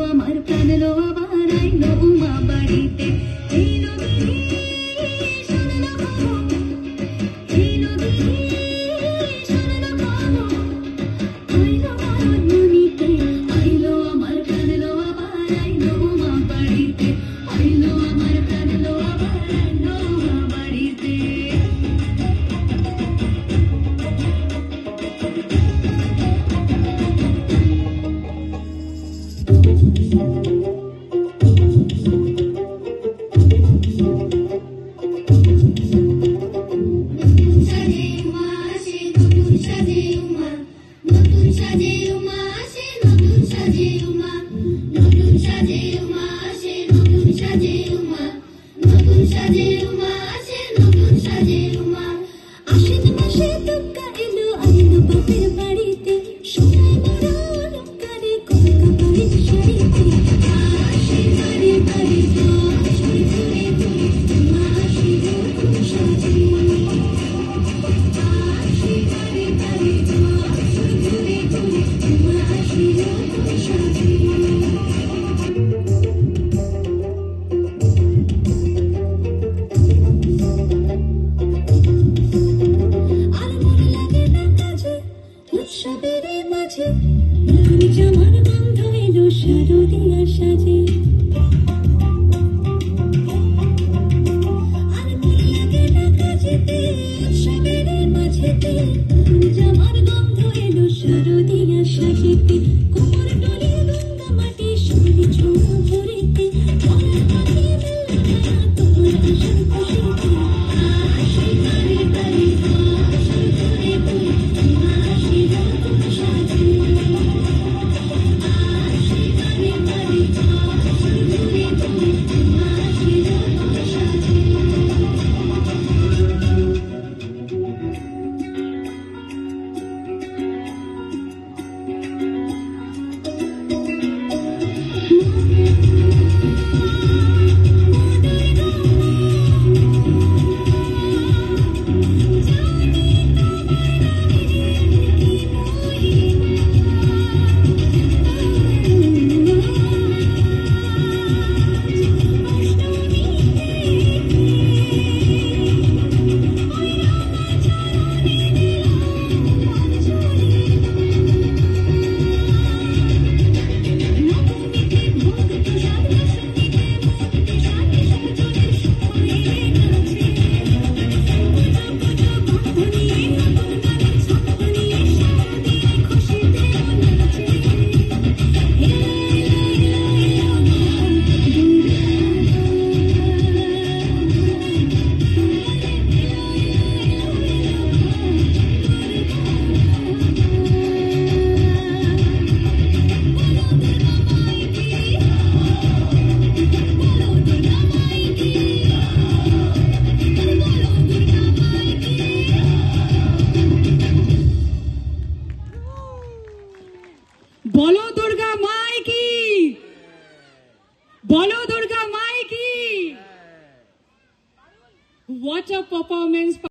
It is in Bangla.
আমার প্রাণ লো আবার আইলো উমা বাড়িতে শারদিয়া সাজে আর মন লাগে না কাজেতে উৎসবের মাঝেতে জামার গন্ধ এলো শারদিয়া সাজেতে কোমর ডলে গঙ্গা মাটি শরীর ছোঁয়া ভরেতে মনের পাখি মেলা তোমার আশার খুশিতে আশি বারে বারে আশি করে বলে আশি রকম সাজে बोलो दुर्गा माई की, बोलो दुर्गा माई की। What a performance.